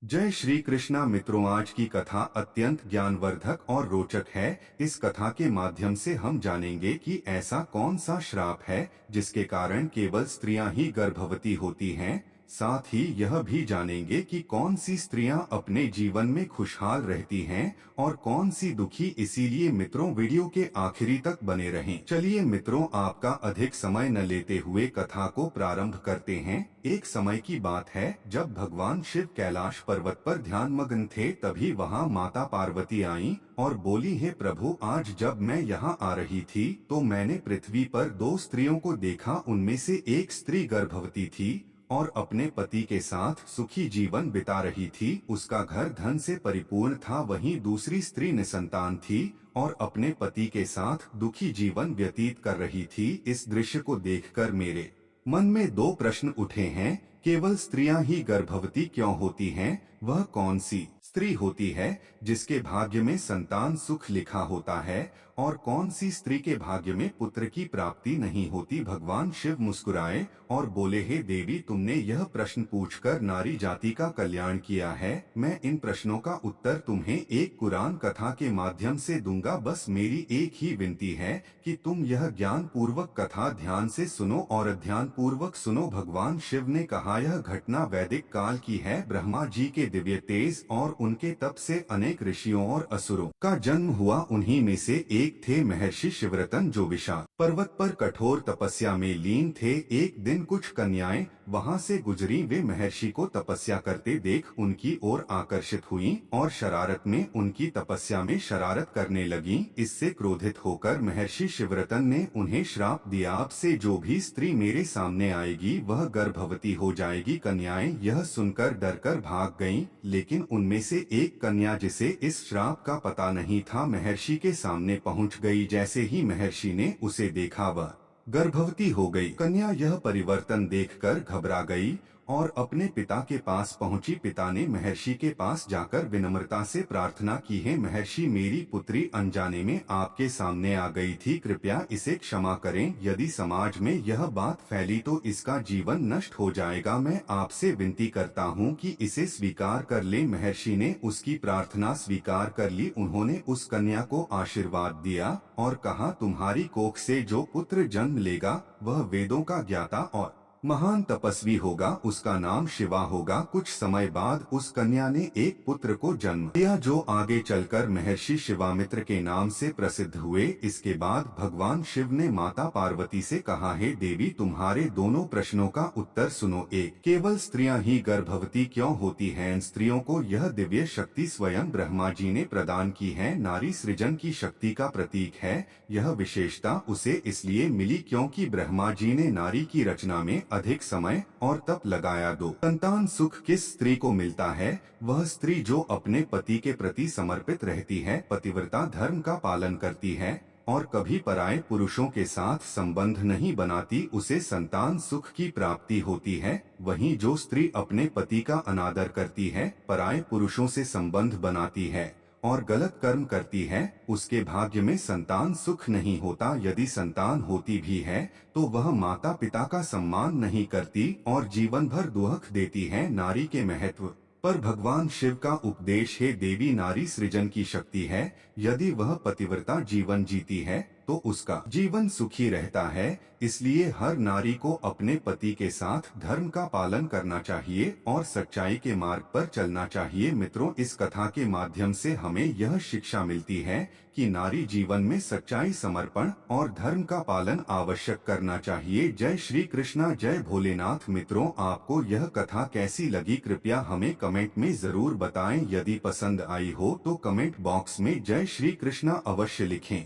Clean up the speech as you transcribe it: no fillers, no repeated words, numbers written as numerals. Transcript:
जय श्री कृष्णा मित्रों, आज की कथा अत्यंत ज्ञानवर्धक और रोचक है। इस कथा के माध्यम से हम जानेंगे कि ऐसा कौन सा श्राप है जिसके कारण केवल स्त्रियां ही गर्भवती होती हैं। साथ ही यह भी जानेंगे कि कौन सी स्त्रियां अपने जीवन में खुशहाल रहती हैं और कौन सी दुखी। इसीलिए मित्रों, वीडियो के आखिरी तक बने रहें। चलिए मित्रों, आपका अधिक समय न लेते हुए कथा को प्रारंभ करते हैं। एक समय की बात है जब भगवान शिव कैलाश पर्वत पर ध्यान मग्न थे, तभी वहां माता पार्वती आईं और बोली, हे प्रभु, आज जब मैं यहाँ आ रही थी तो मैंने पृथ्वी पर दो स्त्रियों को देखा। उनमें से एक स्त्री गर्भवती थी और अपने पति के साथ सुखी जीवन बिता रही थी। उसका घर धन से परिपूर्ण था। वहीं दूसरी स्त्री निसंतान थी और अपने पति के साथ दुखी जीवन व्यतीत कर रही थी। इस दृश्य को देखकर मेरे मन में दो प्रश्न उठे हैं। केवल स्त्रियां ही गर्भवती क्यों होती हैं? वह कौन सी स्त्री होती है जिसके भाग्य में संतान सुख लिखा होता है और कौन सी स्त्री के भाग्य में पुत्र की प्राप्ति नहीं होती? भगवान शिव मुस्कुराए और बोले, हे देवी, तुमने यह प्रश्न पूछकर नारी जाति का कल्याण किया है। मैं इन प्रश्नों का उत्तर तुम्हें एक कुरान कथा के माध्यम से दूंगा। बस मेरी एक ही विनती है कि तुम यह ज्ञान पूर्वक कथा ध्यान से सुनो और ध्यान पूर्वक सुनो। भगवान शिव ने कहा, यह घटना वैदिक काल की है। ब्रह्मा जी के दिव्य तेज और उनके तप से अनेक ऋषियों और असुरों का जन्म हुआ। उन्हीं में से एक थे महर्षि शिवरतन, जो विशाल पर्वत पर कठोर तपस्या में लीन थे। एक दिन कुछ कन्याएं वहां से गुजरी। वे महर्षि को तपस्या करते देख उनकी ओर आकर्षित हुईं और शरारत में उनकी तपस्या में शरारत करने लगीं। इससे क्रोधित होकर महर्षि शिवरतन ने उन्हें श्राप दिया, अब से जो भी स्त्री मेरे सामने आएगी वह गर्भवती हो जाएगी। कन्याएं यह सुनकर डरकर भाग गईं, लेकिन उनमें से एक कन्या, जिसे इस श्राप का पता नहीं था, महर्षि के सामने पहुंच गई। जैसे ही महर्षि ने उसे देखा, वह गर्भवती हो गई। कन्या यह परिवर्तन देखकर घबरा गई और अपने पिता के पास पहुंची। पिता ने महर्षि के पास जाकर विनम्रता से प्रार्थना की, है महर्षि, मेरी पुत्री अनजाने में आपके सामने आ गई थी, कृपया इसे क्षमा करें। यदि समाज में यह बात फैली तो इसका जीवन नष्ट हो जाएगा। मैं आपसे विनती करता हूं कि इसे स्वीकार कर ले। महर्षि ने उसकी प्रार्थना स्वीकार कर ली। उन्होंने उस कन्या को आशीर्वाद दिया और कहा, तुम्हारी कोख से जो पुत्र जन्म लेगा वह वेदों का ज्ञाता और महान तपस्वी होगा। उसका नाम शिवा होगा। कुछ समय बाद उस कन्या ने एक पुत्र को जन्म दिया, जो आगे चलकर महर्षि शिवामित्र के नाम से प्रसिद्ध हुए। इसके बाद भगवान शिव ने माता पार्वती से कहा, हे देवी, तुम्हारे दोनों प्रश्नों का उत्तर सुनो। एक, केवल स्त्रियां ही गर्भवती क्यों होती हैं? इन स्त्रियों को यह दिव्य शक्ति स्वयं ब्रह्मा जी ने प्रदान की है। नारी सृजन की शक्ति का प्रतीक है। यह विशेषता उसे इसलिए मिली क्योंकि ब्रह्मा जी ने नारी की रचना में अधिक समय और तप लगाया। दो, संतान सुख किस स्त्री को मिलता है? वह स्त्री जो अपने पति के प्रति समर्पित रहती है, पतिव्रता धर्म का पालन करती है और कभी पराये पुरुषों के साथ संबंध नहीं बनाती, उसे संतान सुख की प्राप्ति होती है। वहीं जो स्त्री अपने पति का अनादर करती है, पराये पुरुषों से संबंध बनाती है और गलत कर्म करती है, उसके भाग्य में संतान सुख नहीं होता। यदि संतान होती भी है तो वह माता पिता का सम्मान नहीं करती और जीवन भर दुख देती है। नारी के महत्व पर भगवान शिव का उपदेश है, देवी, नारी सृजन की शक्ति है। यदि वह पतिव्रता जीवन जीती है तो उसका जीवन सुखी रहता है। इसलिए हर नारी को अपने पति के साथ धर्म का पालन करना चाहिए और सच्चाई के मार्ग पर चलना चाहिए। मित्रों, इस कथा के माध्यम से हमें यह शिक्षा मिलती है कि नारी जीवन में सच्चाई, समर्पण और धर्म का पालन आवश्यक करना चाहिए। जय श्री कृष्णा, जय भोलेनाथ। मित्रों, आपको यह कथा कैसी लगी कृपया हमें कमेंट में जरूर बताएं। यदि पसंद आई हो तो कमेंट बॉक्स में जय श्री कृष्णा अवश्य लिखें।